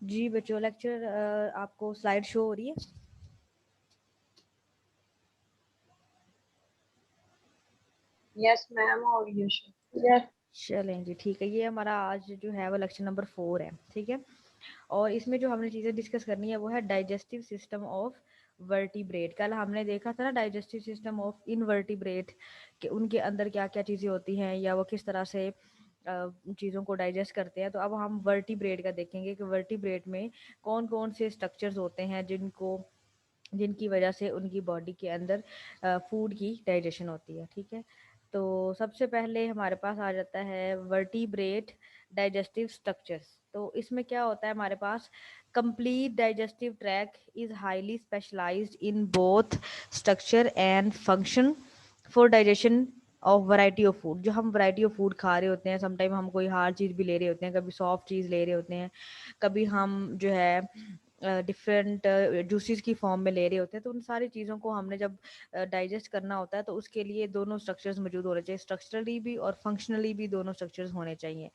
जी बच्चों, लेक्चर आपको slide show हो रही है? यस मैम, और यस। चलें जी, ठीक है। ये हमारा आज जो है वो लेक्चर नंबर 4 है, ठीक है। और इसमें जो हमने चीज़ें डिस्कस करनी है वो है डाइजेस्टिव सिस्टम ऑफ वर्टिब्रेट। कल हमने देखा था ना डाइजेस्टिव सिस्टम ऑफ इनवर्टिब्रेट, कि उनके अंदर क्या क्या चीज़ें होती हैं या वो किस तरह से चीज़ों को डाइजेस्ट करते हैं। तो अब हम वर्टिब्रेट का देखेंगे कि वर्टिब्रेट में कौन कौन से स्ट्रक्चर्स होते हैं जिनकी वजह से उनकी बॉडी के अंदर फूड की डाइजेशन होती है, ठीक है। तो सबसे पहले हमारे पास आ जाता है वर्टिब्रेट डाइजेस्टिव स्ट्रक्चर्स। तो इसमें क्या होता है हमारे पास, complete digestive tract is highly specialised in both structure and function for digestion of variety of food. जो हम वैरायटी ऑफ फूड खा रहे होते हैं, समटाइम हम कोई हार्ड चीज़ भी ले रहे होते हैं, कभी सॉफ्ट चीज़ ले रहे होते हैं, कभी हम जो है डिफरेंट जूसेस की फॉर्म में ले रहे होते हैं। तो उन सारी चीज़ों को हमने जब डाइजेस्ट करना होता है तो उसके लिए दोनों स्ट्रक्चर्स मौजूद होने चाहिए, स्ट्रक्चरली भी और फंक्शनली भी दोनों स्ट्रक्चर्स होने चाहिए।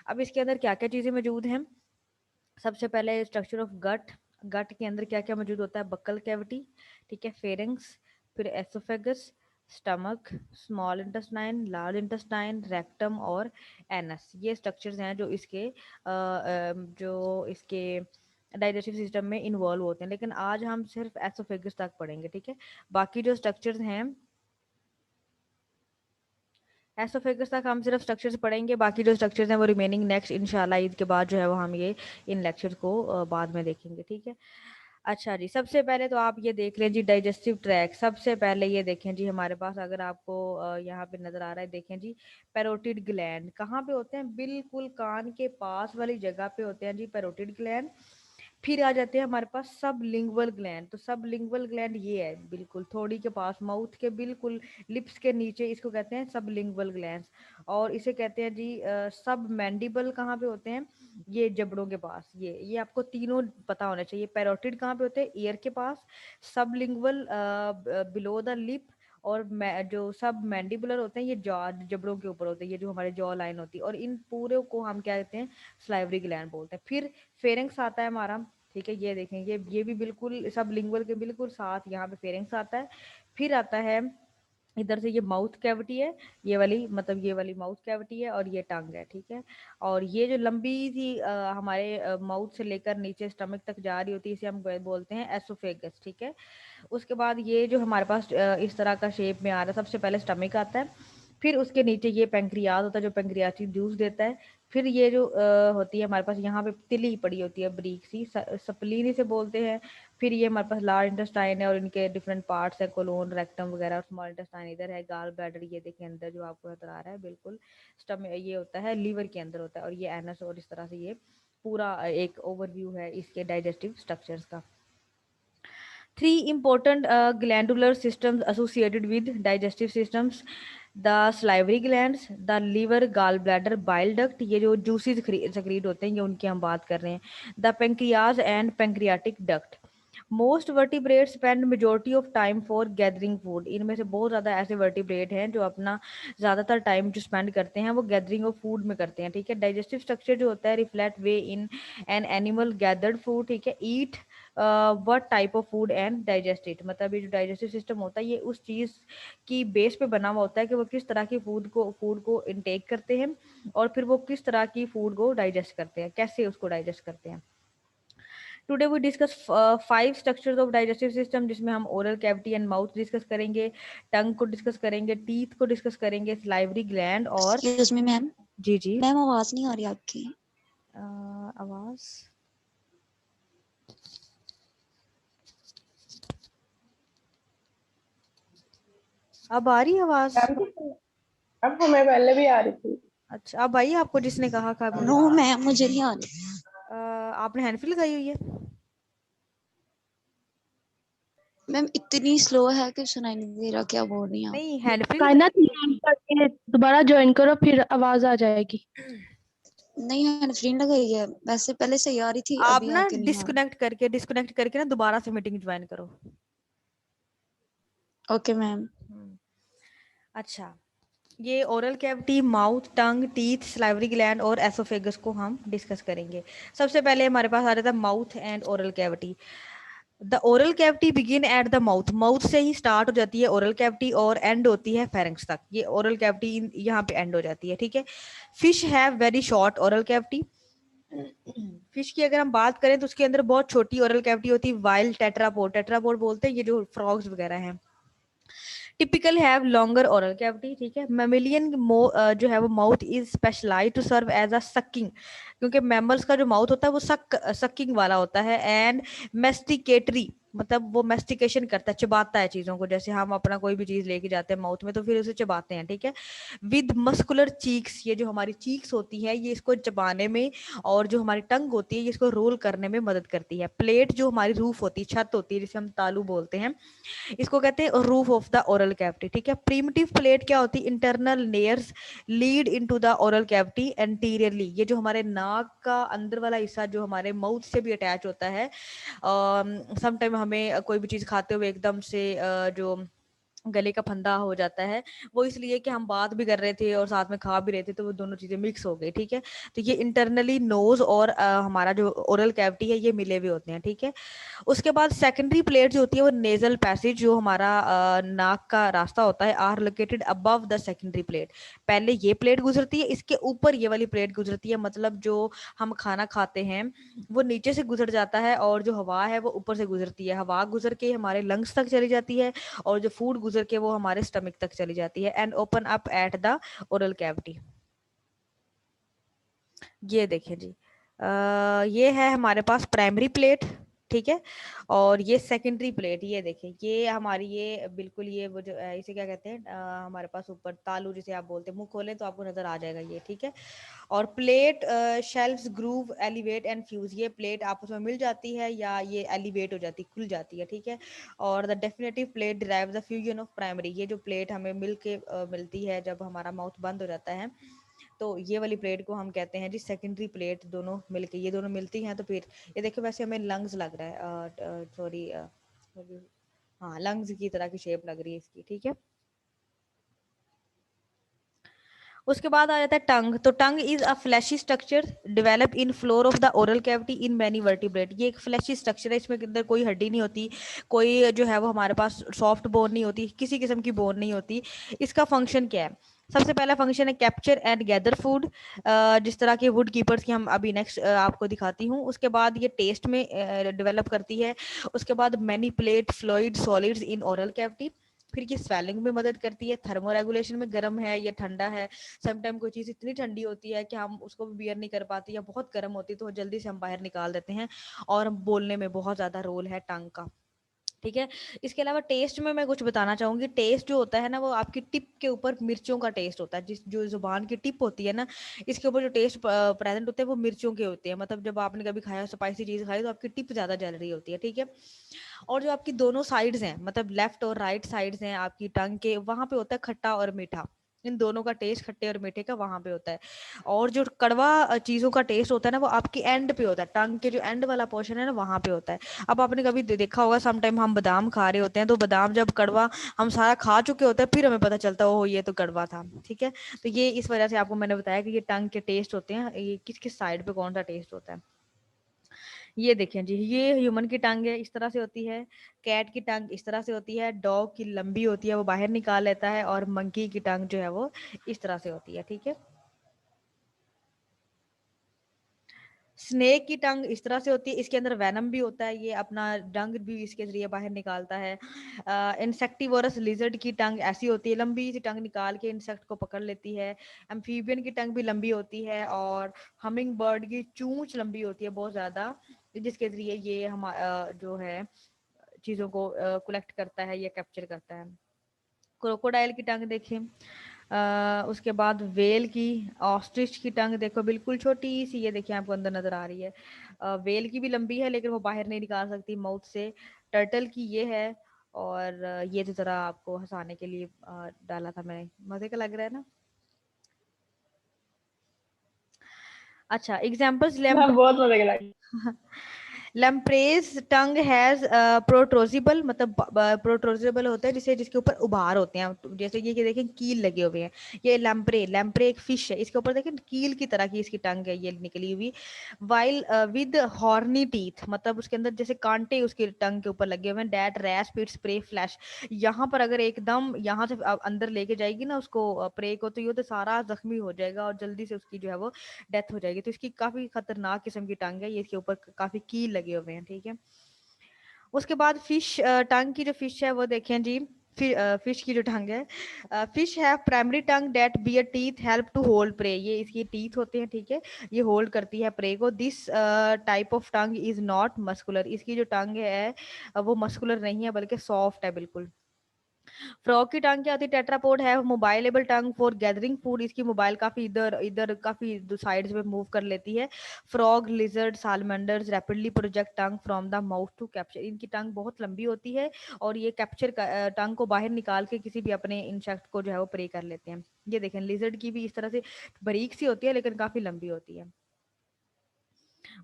अब इसके अंदर क्या क्या चीज़ें मौजूद हैं? सबसे पहले स्ट्रक्चर ऑफ गट। गट के अंदर क्या क्या मौजूद होता है? बक्कल कैविटी, ठीक है, फेरिंग्स, फिर oesophagus, stomach, small intestine, large intestine, rectum और एनस। ये स्ट्रक्चर्स हैं जो इसके डाइजेस्टिव सिस्टम में इन्वॉल्व होते हैं। लेकिन आज हम सिर्फ एसोफेगस तक पढ़ेंगे, ठीक है। बाकी जो स्ट्रक्चर्स हैं, एसोफेगस तक हम सिर्फ स्ट्रक्चर्स पढ़ेंगे, बाकी जो स्ट्रक्चर्स हैं वो रिमेनिंग नेक्स्ट इंशाल्लाह ईद के बाद जो है वो हम ये इन लेक्चर्स को बाद में देखेंगे, ठीक है। अच्छा जी, सबसे पहले तो आप ये देख लें जी डाइजेस्टिव ट्रैक। सबसे पहले ये देखें जी हमारे पास, अगर आपको यहाँ पे नज़र आ रहा है, देखें जी पैरोटिड ग्लैंड कहाँ पे होते हैं? बिल्कुल कान के पास वाली जगह पे होते हैं जी पैरोटिड ग्लैंड। फिर आ जाते हैं हमारे पास सब लिंगुअल ग्लैंड। तो सब लिंगुअल ग्लैंड ये है बिल्कुल थोड़ी के पास, माउथ के बिल्कुल लिप्स के नीचे, इसको कहते हैं सब लिंगुअल ग्लैंड। और इसे कहते हैं जी सब मैंडिबल कहाँ पे होते हैं? ये जबड़ों के पास। ये आपको तीनों पता होना चाहिए। पैरोटिड कहाँ पे होते हैं? ईयर के पास। सब लिंगुअल बिलो द लिप। और जो सब मैंडिबुलर होते हैं ये जॉ जबड़ों के ऊपर होते हैं, ये जो हमारे जॉ लाइन होती है। और इन पूरे को हम क्या कहते हैं? स्लाइवरी ग्लैंड बोलते हैं। फिर फेरिंग्स आता है हमारा, ठीक है। ये देखें, ये भी बिल्कुल सब लिंगुअल के बिल्कुल साथ यहाँ पे फेरिंग्स आता है। फिर आता है इधर से ये माउथ कैविटी है, ये वाली, मतलब ये वाली माउथ कैविटी है, और ये टंग है, ठीक है। और ये जो लंबी सी हमारे माउथ से लेकर नीचे स्टमक तक जा रही होती है, इसे हम बोलते हैं एसोफेगस, ठीक है। उसके बाद ये जो हमारे पास इस तरह का शेप में आ रहा है, सबसे पहले स्टमक आता है। फिर उसके नीचे ये पेंक्रियाज होता है जो पेंक्रियाटिक जूस देता है। फिर ये जो होती है हमारे पास यहाँ पे तिली पड़ी होती है ब्रीक सी, सप्लीन इसे बोलते हैं। फिर ये हमारे पास लार्ज इंटेस्टाइन है और इनके डिफरेंट पार्ट्स है, कोलोन, रेक्टम वगैरह। और स्मॉल इंटेस्टाइन इधर है, गाल ब्लैडर ये देखिए अंदर जो आपको नजर आ रहा है बिल्कुल। स्टमक ये होता है लीवर के अंदर होता है। और ये एनस। और इस तरह से ये पूरा एक ओवरव्यू है इसके डाइजेस्टिव स्ट्रक्चर्स का। Three important glandular systems associated with digestive systems: the salivary glands, the liver, gallbladder, bile duct, ये जो juices secrete होते हैं ये उनकी हम बात कर रहे हैं, the pancreas and pancreatic duct. Most vertebrate spend majority of time for gathering food. इनमें से बहुत ज़्यादा ऐसे वर्टिब्रेट हैं जो अपना ज़्यादातर टाइम जो स्पेंड करते हैं वो गैदरिंग ऑफ फूड में करते हैं, ठीक है। डाइजेस्टिव स्ट्रक्चर जो होता है reflect way in an animal gathered food, ठीक है। ईट what type of food and digest it, मतलब ये जो डाइजेस्टिव सिस्टम होता है ये उस चीज़ की बेस पे बना हुआ होता है कि वो किस तरह की फूड को इनटेक करते हैं और फिर वो किस तरह की फूड को डाइजेस्ट करते हैं, कैसे उसको डाइजेस्ट करते हैं। Today we discuss 5 structures of digestive system, जिसमें हम oral cavity and mouth discuss करेंगे, टंग को डिस्कस करेंगे, टीथ को डिस्कस करेंगे, सलाइवरी ग्लैंड और एक्सक्यूज मी मैम, जी जी मैम आवाज नहीं आ रही आपकी। आवाज अब आ रही है आवाज? अब हमें पहले भी आ रही थी। अच्छा, अब आई आपको? जिसने कहा था मुझे नो मैम, मुझे नहीं आ रही। आपने हैंडफ्री लगाई हुई है? मैम इतनी स्लो है कि सुनाई नहीं दे रहा क्या बोल रही हैं आप। नहीं, हैंडफ्री कायनात लगाई। लैंड करके दोबारा ज्वाइन करो फिर आवाज आ जाएगी। नहीं हैंड फ्री लगाई है, वैसे पहले सही आ रही थी, आप अभी ना आके नहीं आ डिस्कनेक्ट करके ना दोबारा से मीटिंग ज्वाइन करो। रही। Okay ma'am. अच्छा, ये ओरल कैविटी, माउथ, टंग, टीथ, सलाइवरी ग्लैंड और एसोफेगस को हम डिस्कस करेंगे। सबसे पहले हमारे पास आ जाता है mouth and oral cavity. The oral cavity begin at the mouth, mouth से ही स्टार्ट हो जाती है ओरल कैविटी और एंड होती है फेरेंक्स तक। ये ओरल कैविटी यहाँ पे एंड हो जाती है, ठीक है। Fish have very short oral cavity. Fish की अगर हम बात करें तो उसके अंदर बहुत छोटी ओरल कैविटी होती है। वाइल्ड टेट्रापोड, टेट्रापोड बोलते हैं ये जो फ्रॉग्स वगैरह हैं। Typical have longer oral cavity, ठीक है। मैमिलियन जो है वो mouth is specialize to serve as a sucking, क्योंकि मैमल्स का जो माउथ होता है वो सकिंग वाला होता है। एंड मेस्टिकेटरी, मतलब वो मेस्टिकेशन करता है, चबाता है चीजों को। जैसे हम अपना कोई भी चीज लेके जाते हैं माउथ में तो फिर उसे चबाते हैं, ठीक है। विद मस्कुलर चीक्स, ये जो हमारी चीक्स होती है ये इसको चबाने में, और जो हमारी टंग होती है ये इसको रोल करने में मदद करती है। प्लेट जो हमारी रूफ होती है, छत होती है, जिसे हम तालू बोलते हैं, इसको कहते हैं roof of the oral cavity, ठीक है। प्रीमिटिव प्लेट क्या होती है? Internal layers lead into the oral cavity anteriorly, ये जो हमारे नाक का अंदर वाला हिस्सा जो हमारे माउथ से भी अटैच होता है। समटाइम हमें कोई भी चीज खाते हुए एकदम से जो गले का फंदा हो जाता है, वो इसलिए कि हम बात भी कर रहे थे और साथ में खा भी रहे थे, तो वो दोनों चीजें मिक्स हो गई, ठीक है। तो ये इंटरनली नोज और हमारा जो ओरल कैविटी है ये मिले हुए होते हैं, ठीक है। उसके बाद सेकेंडरी प्लेट जो होती है वो नेजल पैसेज, जो हमारा नाक का रास्ता होता है, are located above the secondary plate. पहले ये प्लेट गुजरती है, इसके ऊपर ये वाली प्लेट गुजरती है, मतलब जो हम खाना खाते हैं वो नीचे से गुजर जाता है और जो हवा है वो ऊपर से गुजरती है। हवा गुजर के हमारे लंग्स तक चली जाती है और जो फूड गुजर के वो हमारे स्टमक तक चली जाती है। And open up at the oral cavity. ये देखिए जी, ये है हमारे पास प्राइमरी प्लेट, ठीक है। और ये सेकेंडरी प्लेट, ये देखिए ये हमारी, ये बिल्कुल ये वो जो इसे क्या कहते हैं, हमारे पास ऊपर तालू जिसे आप बोलते हैं, मुंह खोलें तो आपको नजर आ जाएगा ये, ठीक है। और plate shelves groove elevate and fuse, ये प्लेट आपस में मिल जाती है या ये एलिवेट हो जाती है, खुल जाती है, ठीक है। और the definitive plate derive the fusion of primary, ये जो प्लेट हमें मिलती है जब हमारा माउथ बंद हो जाता है, तो ये वाली प्लेट को हम कहते हैं जी सेकेंडरी प्लेट। दोनों मिलके ये दोनों मिलती हैं तो फिर ये देखो, वैसे हमें लंग्स लग रहा है, सॉरी, हाँ लंग्स की तरह की शेप लग रही है इसकी, ठीक है। उसके बाद आ जाता है टंग। तो tongue is a fleshy structure develop in floor of the oral cavity in many vertebrate, ये एक फ्लैशी स्ट्रक्चर है, इसमें अंदर कोई हड्डी नहीं होती, कोई जो है वो हमारे पास सॉफ्ट बोन नहीं होती, किसी किस्म की बोन नहीं होती। इसका फंक्शन क्या है? सबसे पहला फंक्शन है कैप्चर एंड गैदर फूड, जिस तरह के वुड कीपर्स की हम अभी नेक्स्ट आपको दिखाती हूँ। उसके बाद ये टेस्ट में डेवलप करती है। उसके बाद manipulate fluid solids in oral cavity. फिर ये स्वेलिंग में मदद करती है, थर्मो रेगुलेशन में, गर्म है या ठंडा है। समटाइम कोई चीज इतनी ठंडी होती है कि हम उसको भी बियर नहीं कर पाते, या बहुत गर्म होती है तो जल्दी से हम बाहर निकाल देते हैं। और बोलने में बहुत ज्यादा रोल है टंग का, ठीक है। इसके अलावा टेस्ट में मैं कुछ बताना चाहूंगी। टेस्ट जो होता है ना वो आपकी टिप के ऊपर मिर्चों का टेस्ट होता है, जिस जो जुबान की टिप होती है ना, इसके ऊपर जो टेस्ट प्रेजेंट होते हैं वो मिर्चों के होते हैं। मतलब जब आपने कभी खाया स्पाइसी चीज खाई तो आपकी टिप ज्यादा जल रही होती है, ठीक है। और जो आपकी दोनों साइड्स हैं, मतलब लेफ्ट और राइट साइड्स हैं आपकी टंग के, वहां पे होता है खट्टा और मीठा। इन दोनों का टेस्ट खट्टे और मीठे का वहां पे होता है। और जो कड़वा चीजों का टेस्ट होता है ना वो आपकी एंड पे होता है, टंग के जो एंड वाला पोर्शन है ना वहां पे होता है। अब आपने कभी देखा होगा, समटाइम हम बादाम खा रहे होते हैं तो बादाम जब कड़वा हम सारा खा चुके होते हैं फिर हमें पता चलता है ओह ये तो कड़वा था, ठीक है। तो ये इस वजह से आपको मैंने बताया कि ये टंग के टेस्ट होते हैं, ये किस किस साइड पे कौन सा टेस्ट होता है। ये देखें जी, ये ह्यूमन की टंग है, इस तरह से होती है। कैट की टंग इस तरह से होती है। डॉग की लंबी होती है, वो बाहर निकाल लेता है। और मंकी की टंग जो है वो इस तरह से होती है, ठीक है। स्नेक की टंग इस तरह से होती है, इसके अंदर वेनम भी होता है, ये अपना डंग भी इसके जरिए बाहर निकालता है। इंसेक्टिवोरस लिजर्ड की टंग ऐसी होती है, लंबी सी टंग निकाल के इंसेक्ट को पकड़ लेती है। एम्फीबियन की टंग भी लंबी होती है। और हमिंग बर्ड की चूंच लंबी होती है बहुत ज्यादा, जिसके जरिए ये हम जो है चीजों को कलेक्ट करता है या कैप्चर करता है। क्रोकोडाइल की टंग देखें। उसके बाद वेल की, ऑस्ट्रिच की टंग देखो बिल्कुल छोटी सी, ये देखिए आपको अंदर नजर आ रही है। वेल की भी लंबी है लेकिन वो बाहर नहीं निकाल सकती माउथ से। टर्टल की ये है। और ये तो जरा आपको हंसाने के लिए डाला था मैंने, मजे का लग रहा है ना। अच्छा, एग्जाम्पल्स हाँ बहुत मजा लगा। लैम्प्रेज टंग हैज प्रोट्रोजिबल, मतलब प्रोट्रोजिबल होता है जिसे जिसके ऊपर उभार होते हैं, जैसे ये देखें कील लगे हुए हैं। ये लैम्प्रे लैम्प्रे एक फिश है, इसके ऊपर देखें कील की तरह की इसकी टंग है ये निकली हुई। वाइल विद हॉर्नी टीथ, मतलब उसके अंदर जैसे कांटे उसकी टंग के ऊपर लगे हुए हैं। डैट रैस्प इट्स प्रे फ्लैश, यहाँ पर अगर एकदम यहाँ से अंदर लेके जाएगी ना उसको प्रे को, तो ये तो सारा जख्मी हो जाएगा और जल्दी से उसकी जो है वो डेथ हो जाएगी। तो इसकी काफी खतरनाक किस्म की टंग है ये, इसके ऊपर काफी कील लगे हुए हैं, ठीक है। उसके बाद फिश टंग की जो फिश है वो देखें जी, फिश की जो टंग है, fish have primary tongue that bear teeth help to hold prey, ये इसकी टीथ होते हैं, ठीक है, ये होल्ड करती है प्रे को। This type of tongue is not muscular, इसकी जो टंग है वो मस्कुलर नहीं है बल्कि सॉफ्ट है बिल्कुल। फ्रॉग की टंग क्या होती है? टेट्रापोड है मोबाइलेबल टंग फॉर गैदरिंग फूड, इसकी मोबाइल काफी इधर इधर काफी साइड्स में मूव कर लेती है। Frog, lizard, salamanders rapidly project tongue from the mouth to capture, इनकी टंग बहुत लंबी होती है और ये कैप्चर टंग को बाहर निकाल के किसी भी अपने इंसेक्ट को जो है वो प्रे कर लेते हैं। ये देखें लिजर्ड की भी इस तरह से बारीक सी होती है लेकिन काफी लंबी होती है।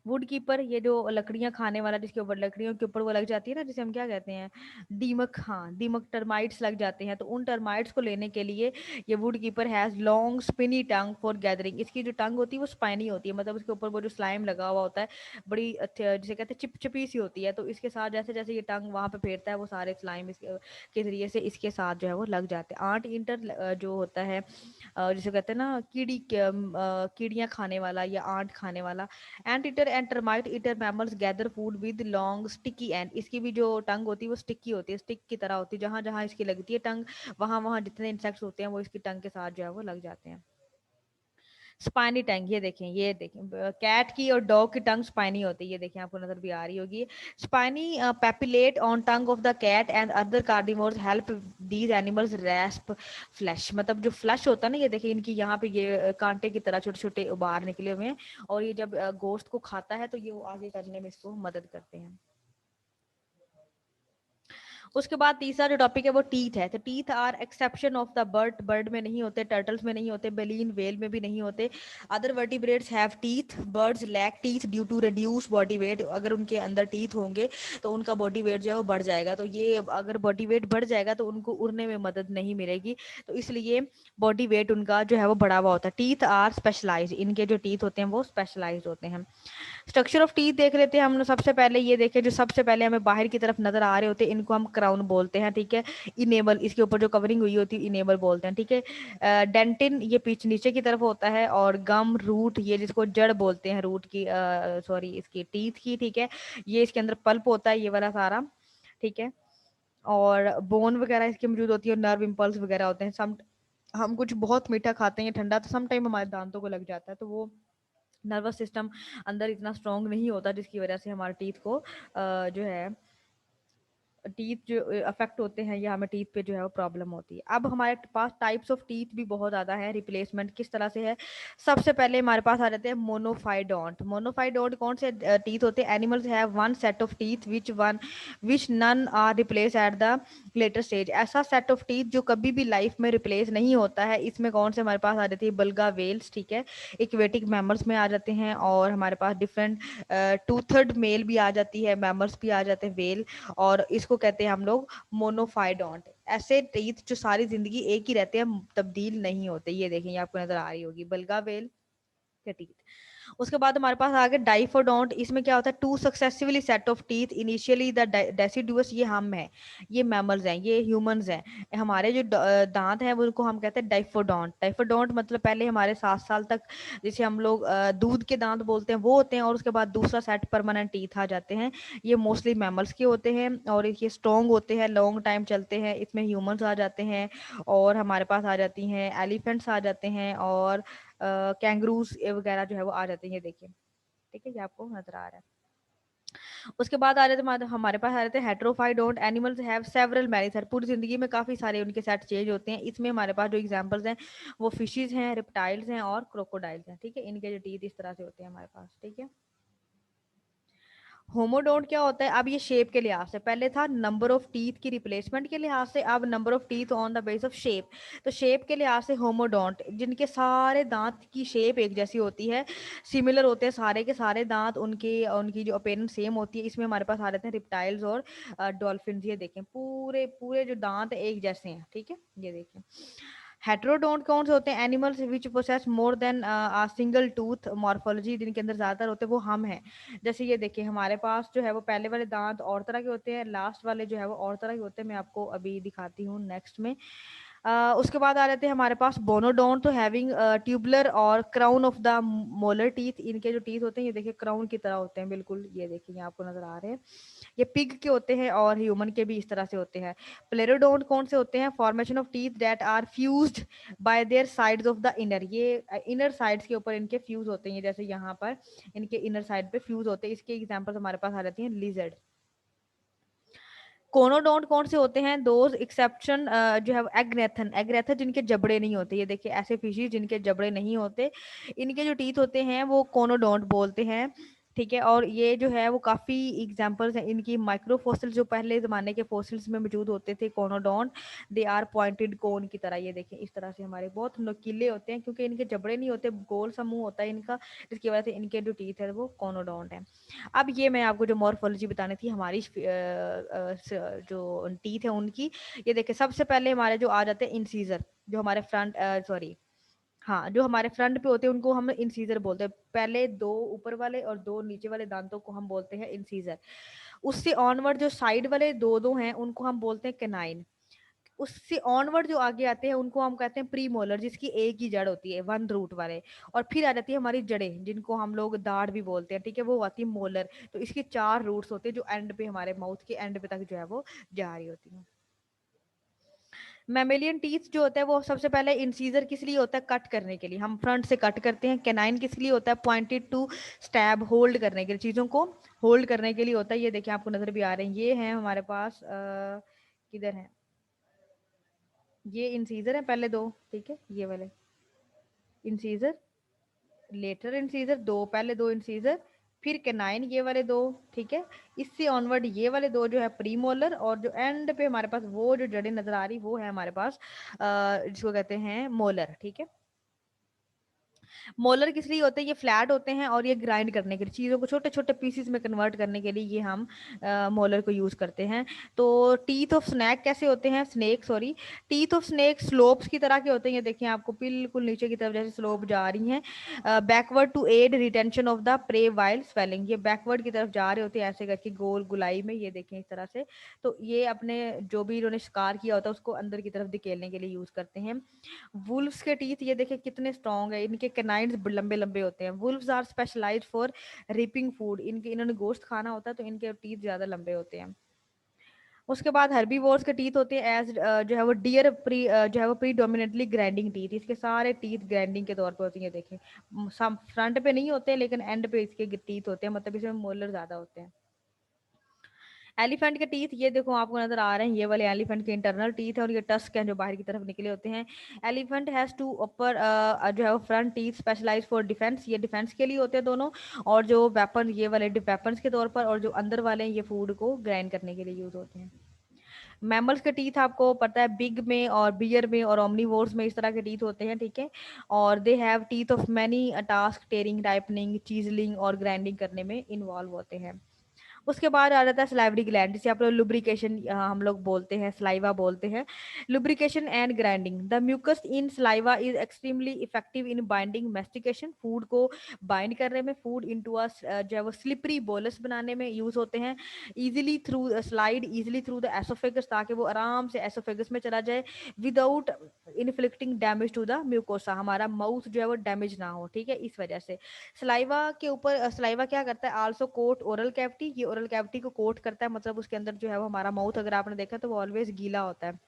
वुड कीपर, ये जो लकड़ियां खाने वाला जिसके ऊपर लकड़ियों के ऊपर वो लग जाती है ना, जिसे हम क्या कहते हैं, दीमक, हाँ दीमक, टर्माइट्स लग जाते हैं, तो उन टर्माइट्स को लेने के लिए ये would keeper has long Spini tongue for gathering, इसकी जो टंग होती है वो स्पाइनी होती है, मतलब उसके ऊपर वो जो स्लाइम लगा हुआ होता है बड़ी जिसे कहते हैं चिपचिपी सी होती है, तो इसके साथ जैसे जैसे ये टंग वहां पे फेरता है वो सारे स्लाइम इसके के जरिए से इसके साथ जो है वो लग जाते हैं। आंट इंटर जो होता है जिसे कहते हैं ना कीड़ियां खाने वाला या आंट खाने वाला। Ant eater and termite eater mammals gather food with long sticky and, इसकी भी जो टंग होती है वो स्टिकी होती है, स्टिक की तरह होती है, जहां जहां इसकी लगती है टंग वहां वहां जितने इंसेक्ट्स होते हैं वो इसकी टंग के साथ जो है वो लग जाते हैं। स्पाइनी टंग, ये देखें कैट की और डॉग की टंग स्पाइनी होती है, ये देखें आपको नजर भी आ रही होगी। Spiny papillae on tongue of the cat and other carnivores help these animals rasp flesh, मतलब जो फ्लैश होता है ना, ये देखिए इनकी यहाँ पे ये कांटे की तरह छोटे छोटे उबार निकले हुए हैं और ये जब गोश्त को खाता है तो ये वो आगे करने में इसको मदद करते हैं। उसके बाद तीसरा जो टॉपिक है वो टीथ है। तो teeth are exception of the bird, bird में नहीं होते, टर्टल्स में नहीं होते, बेलीन वेल में भी नहीं होते। Other vertebrates have teeth, birds lack teeth due to reduce body weight, अगर उनके अंदर टीथ होंगे तो उनका बॉडी वेट जो है वो बढ़ जाएगा, तो ये अगर बॉडी वेट बढ़ जाएगा तो उनको उड़ने में मदद नहीं मिलेगी, तो इसलिए बॉडी वेट उनका जो है वो बढ़ा हुआ होता है। टीथ आर स्पेशलाइज, इनके जो टीथ होते हैं वो स्पेशलाइज होते हैं। स्ट्रक्चर ऑफ टीथ देख लेते हैं हम। सबसे पहले ये देखें, जो सबसे पहले हमें बाहर की तरफ नजर आ रहे होते हैं इनको हम क्राउन बोलते हैं, ठीक है। इनेबल, इसके ऊपर जो कवरिंग हुई होती है इनेबल बोलते हैं, ठीक है। डेंटिन, ये पीछे नीचे की तरफ होता है, और गम, रूट, ये जिसको जड़ बोलते हैं रूट की, सॉरी इसकी टीथ की, ठीक है, ये इसके अंदर पल्प होता है ये वाला सारा, ठीक है। और बोन वगैरह इसकी मौजूद होती है, और नर्व इम्पल्स वगैरह होते हैं। सम हम कुछ बहुत मीठा खाते हैं ठंडा, तो सम टाइम हमारे दांतों को लग जाता है, तो वो नर्वस सिस्टम अंदर इतना स्ट्रांग नहीं होता जिसकी वजह से हमारे टीथ को जो है टीथ जो अफेक्ट होते हैं या हमें टीथ पे जो है वो प्रॉब्लम होती है। अब हमारे पास टाइप्स ऑफ टीथ भी बहुत ज़्यादा है। रिप्लेसमेंट किस तरह से है? सबसे पहले हमारे पास आ जाते हैं मोनोफाइडोंट। मोनोफाइडोंट कौन से टीथ होते हैं? Animals have one set of teeth which none are replace at the later stage, ऐसा सेट ऑफ टीथ जो कभी भी लाइफ में रिप्लेस नहीं होता है। इसमें कौन से हमारे पास आ जाती है? बल्गा वेल्स, ठीक है, इक्वेटिक मैमल्स में आ जाते हैं, और हमारे पास डिफरेंट टूथर्ड मेल भी आ जाती है, मैमल्स भी आ जाते हैं वेल, और इसको कहते हैं हम लोग मोनोफाइडोंट। ऐसे टीथ जो सारी जिंदगी एक ही रहते हैं, तब्दील नहीं होते। ये देखें, ये आपको नजर आ रही होगी बल्गा वेल के टीथ। उसके बाद हमारे पास आ गया डाइफोडोंट। इसमें क्या होता है? Two successively set of teeth initially the deciduous, ये हम है, ये मैमल्स हैं, ये ह्यूमंस हैं। हमारे जो दांत हैं वो उनको हम कहते हैं डाइफोडोंट। डाइफोडोंट मतलब पहले हमारे 7 साल तक, जिसे हम लोग दूध के दांत बोलते हैं, वो होते हैं, और उसके बाद दूसरा सेट परमानेंट टीथ आ जाते हैं। ये मोस्टली मैमल्स के होते हैं और ये स्ट्रॉन्ग होते हैं, लॉन्ग टाइम चलते हैं। इसमें ह्यूमंस आ जाते हैं, और हमारे पास आ जाती हैं एलिफेंट्स आ जाते हैं, और कैंगरूज वगैरह जो है वो आ जाते हैं, ये देखिए, ठीक है, ये आपको नजर आ रहा है। उसके बाद आ जाते हैं हमारे पास आ जाते हैं heterodont. Animals have several many set, पूरी जिंदगी में काफी सारे उनके सेट चेंज होते हैं। इसमें हमारे पास जो एग्जांपल्स हैं वो फिशेज हैं, रिप्टाइल्स हैं, और क्रोकोडाइल्स हैं, ठीक है। इनके जो टीथ इस तरह से होते हैं हमारे पास, ठीक है। होमोडोंट क्या होता है? अब ये शेप के लिहाज से, पहले था नंबर ऑफ टीथ की रिप्लेसमेंट के लिहाज से, अब number of teeth on the base of shape. तो शेप के लिहाज से होमोडोंट, जिनके सारे दांत की शेप एक जैसी होती है, सिमिलर होते हैं सारे के सारे दांत, उनके उनकी जो अपेयरेंस सेम होती है। इसमें हमारे पास आ जाते हैं रिप्टाइल्स और डॉल्फिन। ये देखें पूरे पूरे जो दांत एक जैसे हैं, ठीक है, ये देखें। हेटेरोडोंट कौन से होते हैं? Animals which possess more than single tooth morphology, जिनके अंदर ज्यादातर होते हैं वो हम हैं। जैसे ये देखिए हमारे पास जो है वो पहले वाले दांत और तरह के होते हैं, लास्ट वाले जो है वो और तरह के होते हैं। मैं आपको अभी दिखाती हूँ नेक्स्ट में। उसके बाद आ जाते हैं हमारे पास बोनोडोंट, तो हैविंग ट्यूबुलर और crown of the molar teeth. इनके जो टीथ होते हैं ये देखिए क्राउन की तरह होते हैं बिल्कुल, ये देखिए ये आपको नजर आ रहे हैं। ये पिग के होते हैं और ह्यूमन के भी इस तरह से होते हैं। प्लेरोडोंट कौन से होते हैं? Formation of teeth that are fused by their sides of the inner, ये इनर साइड्स के ऊपर इनके फ्यूज होते हैं, जैसे यहाँ पर इनके इनर साइड पे फ्यूज होते हैं। इसके एग्जांपल्स हमारे पास आ जाती हैं लिजर्ड। कोनोडोंट कौन से होते हैं? दोज एक्सेप्शन जो है एग्नेथन, एग्नेथन जिनके जबड़े नहीं होते, ये देखिए ऐसे फिशेस जिनके जबड़े नहीं होते, इनके जो टीथ होते हैं वो कोनोडोंट बोलते हैं, ठीक है। और ये जो है वो काफी एग्जांपल्स हैं इनकी। माइक्रोफोसिल्स जो पहले जमाने के फोसिल्स में मौजूद होते थे कोनोडोंट, दे आर पॉइंटेड कोन की तरह, ये देखिए इस तरह से हमारे बहुत नुकीले होते हैं, क्योंकि इनके जबड़े नहीं होते, गोल सा मुंह होता है इनका, जिसकी वजह से इनके जो टीथ है वो कोनोडोंट है। अब ये मैं आपको जो मॉर्फोलॉजी बतानी थी हमारी जो टीथ है उनकी, ये देखिए सबसे पहले हमारे जो आ जाते हैं इंसीजर, जो हमारे फ्रंट सॉरी हाँ, जो हमारे फ्रंट पे होते हैं उनको हम इंसीजर बोलते हैं। पहले दो ऊपर वाले और दो नीचे वाले दांतों को हम बोलते हैं इंसीजर। उससे ऑनवर्ड जो साइड वाले दो दो हैं उनको हम बोलते हैं कैनाइन। उससे ऑनवर्ड जो आगे आते हैं उनको हम कहते हैं प्री मोलर, जिसकी एक ही जड़ होती है, वन रूट वाले। और फिर आ जाती है हमारी जड़ें, जिनको हम लोग दाढ़ भी बोलते हैं, ठीक है, वो आती है मोलर। तो इसके चार रूट्स होते हैं जो एंड पे, हमारे माउथ के एंड पे तक जो है वो जा रही होती है। मैमेलियन टीथ जो होता है वो सबसे पहले इंसीजर किस लिए होता है? कट करने के लिए, हम फ्रंट से कट करते हैं। कैनाइन किस लिए होता है? पॉइंटेड टू स्टैब, होल्ड करने के लिए, चीजों को होल्ड करने के लिए होता है। ये देखिए आपको नजर भी आ रहे हैं, ये है हमारे पास किधर है, ये इंसीजर है पहले दो, ठीक है, ये वाले इंसीजर, लेटर इंसीजर दो, पहले दो इंसीजर, फिर कैनाइन ये वाले दो, ठीक है। इससे ऑनवर्ड ये वाले दो जो है प्रीमोलर, और जो एंड पे हमारे पास वो जो जड़ें नजर आ रही वो है हमारे पास जिसको कहते हैं मोलर, ठीक है। मोलर किस लिए होते हैं? ये फ्लैट होते हैं और ये ग्राइंड करने के लिए, चीज़ों को छोटे छोटे पीसेस में कन्वर्ट करने के लिए ये हम मोलर को यूज करते हैं। तो टीथ ऑफ स्नैक कैसे होते हैं? Snake sorry, teeth of snake slopes की तरह के होते हैं, ये देखें आपको बिल्कुल नीचे की तरफ जैसे स्लोप जा रही हैं। Backward to aid retention of the prey while swelling, ये बैकवर्ड की तरफ जा रहे होते हैं ऐसे करके गोल गुलाई में, ये देखें इस तरह से। तो ये अपने जो भी इन्होंने शिकार किया होता है उसको अंदर की तरफ धकेलने के लिए यूज करते हैं। वुल्फ्स के टीथ ये देखिए कितने स्ट्रॉन्ग है, इनके कैनाइन्स लंबे लंबे होते हैं। Wolfs are specialized for ripping food, इनके इन्होंने गोश्त खाना होता है तो इनके टीथ ज्यादा लंबे होते हैं। उसके बाद हर्बीवोर्स के टीथ होते हैं एज जो है वो डियर प्री जो है वो प्रीडोमिनेटली ग्राइंडिंग टीथ, इसके सारे टीथ ग्राइंडिंग के तौर पे होती हैं, देखें फ्रंट पे नहीं होते लेकिन एंड पे इसके टीथ होते हैं, मतलब इसमें मोलर ज्यादा होते हैं। एलिफेंट के टीथ ये देखो आपको नजर आ रहे हैं, ये वाले एलिफेंट के इंटरनल टीथ है और ये टस्क हैं जो बाहर की तरफ निकले होते हैं। एलिफेंट हैज टू अपर जो है वो front teeth specialize for defence, ये डिफेंस के लिए होते हैं दोनों, और जो वेपन ये वाले वेपन्स के तौर पर, और जो अंदर वाले हैं ये फूड को ग्राइंड करने के लिए यूज होते हैं। मैमल्स के टीथ आपको पता है बिग में और बियर में और ओमनीवोर्स में इस तरह के टीथ होते हैं, ठीक है। और they have teeth of many task, tearing, ripping, chiselling और ग्राइंडिंग करने में इन्वॉल्व होते हैं। उसके बाद आ जाता है स्लाइवरी ग्लैंड, जिसे आप लोग लुब्रिकेशन हम लोग बोलते हैं, स्लाइवा बोलते हैं। Lubrication and grinding, the mucus in saliva is extremely effective in binding mastication, food को बाइंड करने में, फूड इनटू अ जो है वो स्लिपरी बोलस बनाने में यूज होते हैं। Easily through slide easily through the oesophagus, ताकि वो आराम से एसोफेगस में चला जाए, without inflicting damage to the mucosa, हमारा माउथ जो है वो डैमेज ना हो, ठीक है, इस वजह से। सलाइवा के ऊपर सलाइवा क्या करता है? आल्सो कोट ओरल कैविटी, ये ओरल कैविटी को कोट करता है, मतलब उसके अंदर जो है वो हमारा माउथ अगर आपने देखा तो वो ऑलवेज गीला होता है।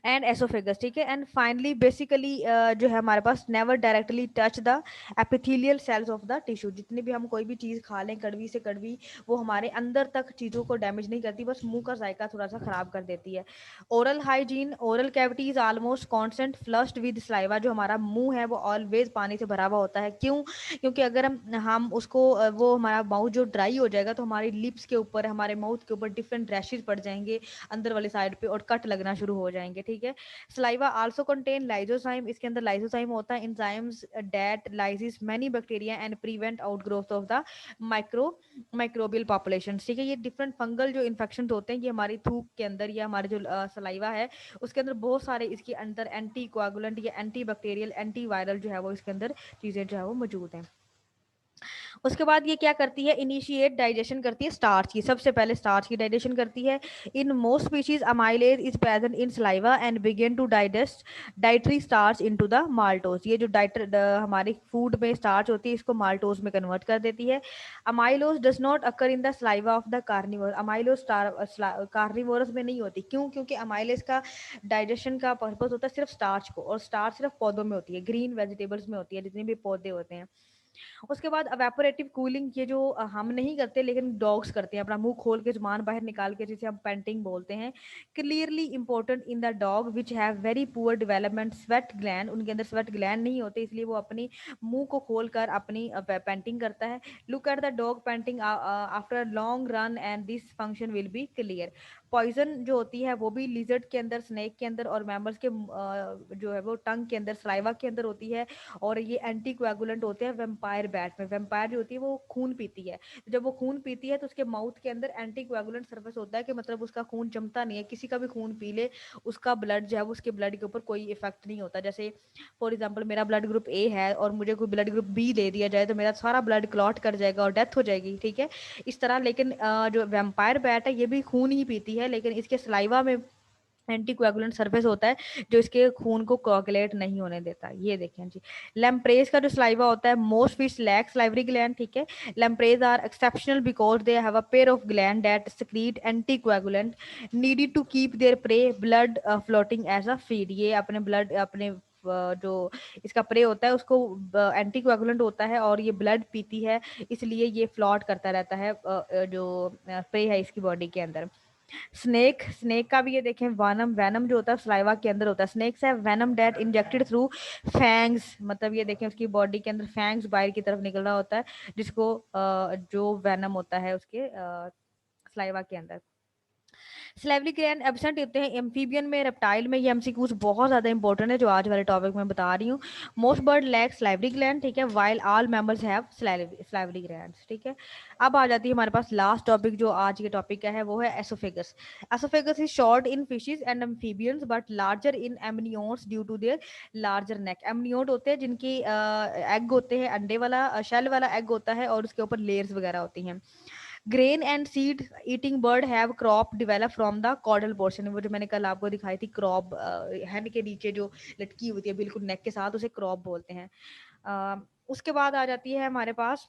एंड एसोफेगस, ठीक है। एंड फाइनली बेसिकली जो है हमारे पास never directly touch the epithelial cells of the tissue. जितनी भी हम कोई भी चीज़ खा लें कड़वी से कड़वी, वो हमारे अंदर तक चीज़ों को डैमेज नहीं करती, बस मुंह का जायका थोड़ा सा खराब कर देती है। Oral hygiene, oral cavity is almost constant flushed with saliva. जो हमारा मुंह है वो ऑलवेज पानी से भरा हुआ होता है। क्यों? क्योंकि अगर हम उसको वो हमारा माउथ जो ड्राई हो जाएगा तो हमारी लिप्स के ऊपर, हमारे माउथ के ऊपर डिफरेंट रैशेज पड़ जाएंगे अंदर वाली साइड पे, और कट लगना शुरू हो जाएंगे, ठीक है। Saliva also contain lysozyme. इसके अंदर लाइजोसाइम होता है, enzymes that lyses many bacteria and prevent outgrowth of the microbial population, ठीक है। ये डिफरेंट फंगल जो इन्फेक्शन होते हैं ये हमारी थूक के अंदर या हमारे जो सलाइवा है उसके अंदर बहुत सारे इसके अंदर एंटी कोआगुलेंट या एंटी बैक्टीरियल, एंटी वायरल जो है वो इसके अंदर चीजें जो है वो मौजूद हैं। उसके बाद ये क्या करती है, इनिशिएट डाइजेशन करती है स्टार्च की। सबसे पहले स्टार्च की डाइजेशन करती है। In most species amylase is present in saliva and begin to digest dietary starch into the maltose. ये जो हमारी फूड में स्टार्च होती है इसको माल्टोज में कन्वर्ट कर देती है। Amylose does not occur in the saliva of the carnivore. Amylose carnivorous में नहीं होती। क्यों? क्योंकि अमाइलेज का डाइजेशन का पर्पज होता है सिर्फ स्टार्च को, और स्टार्च सिर्फ पौधों में होती है, ग्रीन वेजिटेबल्स में होती है, जितने भी पौधे होते हैं। उसके बाद अवेपोरेटिव कूलिंग, ये जो हम नहीं करते लेकिन डॉग्स करते हैं, अपना मुंह खोल के जुबान बाहर निकाल के, जिसे हम पेंटिंग बोलते हैं। Clearly important in the dog which have very poor development sweat gland. उनके अंदर स्वेट ग्लैंड नहीं होते, इसलिए वो अपनी मुंह को खोल कर अपनी पेंटिंग करता है। Look at the dog painting after long run and this function will be clear. Poison जो होती है वो भी लिजर्ड के अंदर, स्नेक के अंदर और मैमल्स के जो है वो टंग के अंदर, सलाइवा के अंदर होती है। और ये एंटी कोएगुलेंट होते हैं वेम्पायर बैट में। वेम्पायर जो होती है वो खून पीती है, जब वो खून पीती है तो उसके माउथ के अंदर एंटी कोएगुलेंट सर्फेस होता है, कि मतलब उसका खून जमता नहीं है। किसी का भी खून पी ले उसका ब्लड जो है वो उसके ब्लड के ऊपर कोई इफेक्ट नहीं होता। जैसे फॉर एग्जाम्पल मेरा ब्लड ग्रुप ए है और मुझे कोई ब्लड ग्रुप बी दे दिया जाए तो मेरा सारा ब्लड क्लॉट कर जाएगा और डेथ हो जाएगी, ठीक है। इस तरह लेकिन जो वेम्पायर बैट है ये भी खून ही पीती है, लेकिन इसके सलाइवा में एंटी कोएगुलेंट सरफेस होता है जो इसके खून को कोएगुलेट नहीं होने देता। ये देखें जी, लैम्प्रेज का जो सलाइवा होता है, most fish lack salivary gland, ठीक है। Lampreys are exceptional because they have a pair of gland that secrete anticoagulant needed to keep their prey blood floating as a feed. ये अपने ब्लड, अपने जो इसका pray होता है उसको एंटी कोएगुलेंट होता है और ये ब्लड पीती है, इसलिए ये फ्लॉट करता रहता है जो प्रे है इसकी बॉडी के अंदर। स्नेक का भी ये देखें, वैनम जो होता है सलाइवा के अंदर होता है। Snakes have venom that injected through fangs, मतलब ये देखें उसकी बॉडी के अंदर फैंग्स बाहर की तरफ निकल रहा होता है, जिसको जो वैनम होता है उसके सलाइवा के अंदर। स्लेवरी ग्लैंड एब्सेंट होते हैं एम्फीबियन में, रेप्टाइल में। ये एमसीक्यूज बहुत ज्यादा इंपॉर्टेंट है जो आज वाले टॉपिक में बता रही हूँ। Most bird lack salivary gland, ठीक है, while all members have salivary gland, ठीक है। अब आ जाती है हमारे पास लास्ट टॉपिक जो आज के टॉपिक का है, वो है oesophagus. Oesophagus is short in fishes and amphibians but larger in amniotes due to their larger neck. Amniote होते हैं जिनकी एग होते हैं, अंडे वाला शेल वाला एग होता है और उसके ऊपर लेयर्स वगैरह होती हैं। Grain and seed eating bird have crop develop from the caudal portion. वो जो मैंने कल आपको दिखाई थी क्रॉप, हैंड के नीचे जो लटकी होती है बिल्कुल नेक के साथ, उसे क्रॉप बोलते हैं। उसके बाद आ जाती है हमारे पास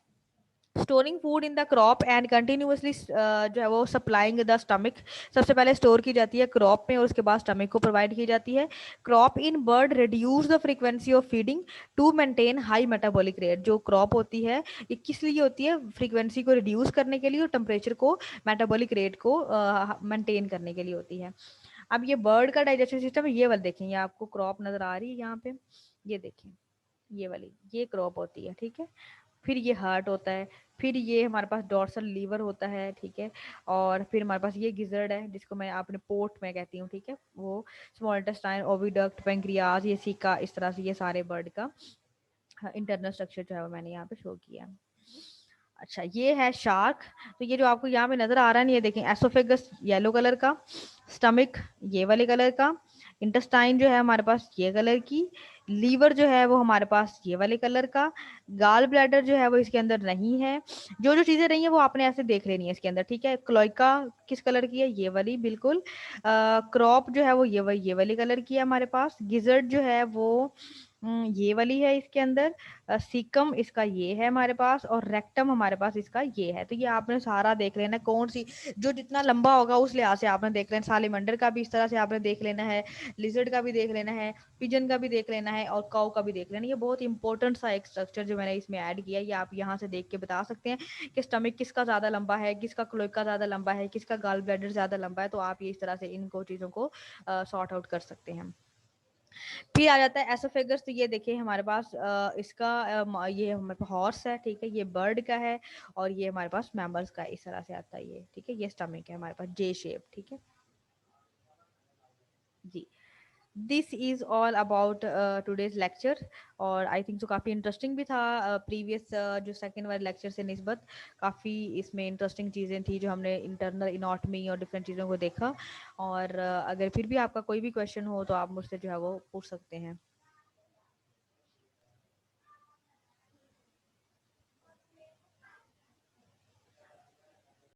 storing food in the crop and continuously जो है वो सप्लाइंग द स्टमक। सबसे पहले स्टोर की जाती है क्रॉप में और उसके बाद स्टमक को प्रोवाइड की जाती है। Crop in bird reduce the frequency of feeding to maintain high metabolic rate. जो क्रॉप होती है ये किस लिए होती है, फ्रीक्वेंसी को रिड्यूस करने के लिए और टेम्परेचर को, मेटाबॉलिक रेट को मेंटेन करने के लिए होती है। अब ये बर्ड का डाइजेशन सिस्टम ये वाला देखें, ये आपको क्रॉप नजर आ रही है यहाँ पे, ये देखें ये वाली, ये क्रॉप होती है, ठीक है। फिर ये हार्ट होता है, फिर ये हमारे पास डॉर्सल लीवर होता है, ठीक है। और फिर हमारे पास ये गिजर्ड है जिसको मैं आपने पोर्ट में कहती हूँ, ठीक है। वो स्मॉल इंटेस्टाइन, ओविडक्ट, पेंक्रियाज, ये सीका, इस तरह से ये सारे बर्ड का इंटरनल स्ट्रक्चर जो है वो मैंने यहाँ पे शो किया। अच्छा, ये है शार्क। तो ये जो आपको यहाँ पे नजर आ रहा है ना, ये देखें, एसोफेगस येलो कलर का, स्टमक ये वाले कलर का, इंटेस्टाइन जो है हमारे पास ये कलर की, लीवर जो है वो हमारे पास ये वाले कलर का, गाल ब्लैडर जो है वो इसके अंदर नहीं है। जो जो चीजें रही है वो आपने ऐसे देख लेनी है इसके अंदर, ठीक है। क्लोइका किस कलर की है, ये वाली बिल्कुल। क्रॉप जो है वो ये वाली कलर की है हमारे पास। गिजर्ड जो है वो ये वाली है इसके अंदर, सीकम इसका ये है हमारे पास, और रेक्टम हमारे पास इसका ये है। तो ये आपने सारा देख लेना कौन सी जो जितना लंबा होगा उस लिहाज से आपने देख लेना। सालिमंडर का भी इस तरह से आपने देख लेना है, लिजर्ड का भी देख लेना है, पिजन का भी देख लेना है, और काउ का भी देख लेना है। ये बहुत इंपॉर्टेंट सा एक स्ट्रक्चर जो मैंने इसमें ऐड किया, ये आप यहाँ से देख के बता सकते हैं कि स्टमक किसका ज्यादा लंबा है, किसका क्लोएका ज्यादा लंबा है, किसका गॉल ब्लैडर ज्यादा लंबा है। तो आप ये इस तरह से इनको चीजों को सॉर्ट आउट कर सकते हैं। फिर आ जाता है एसोफेगस। तो ये देखिए हमारे पास इसका ये हमारे पास हॉर्स है, ठीक है, ये बर्ड का है, और ये हमारे पास मैमल्स का है, इस तरह से आता है ये, ठीक है। ये स्टमक है हमारे पास जे शेप, ठीक है जी। This is all about today's lecture, और आई थिंक तो काफ़ी इंटरेस्टिंग भी था प्रीवियस जो सेकंड वाले लेक्चर से निस्बत। काफ़ी इसमें इंटरेस्टिंग चीज़ें थी जो हमने इंटरनल इनॉटमी और डिफरेंट चीज़ों को देखा। और अगर फिर भी आपका कोई भी क्वेश्चन हो तो आप मुझसे जो है वो पूछ सकते हैं।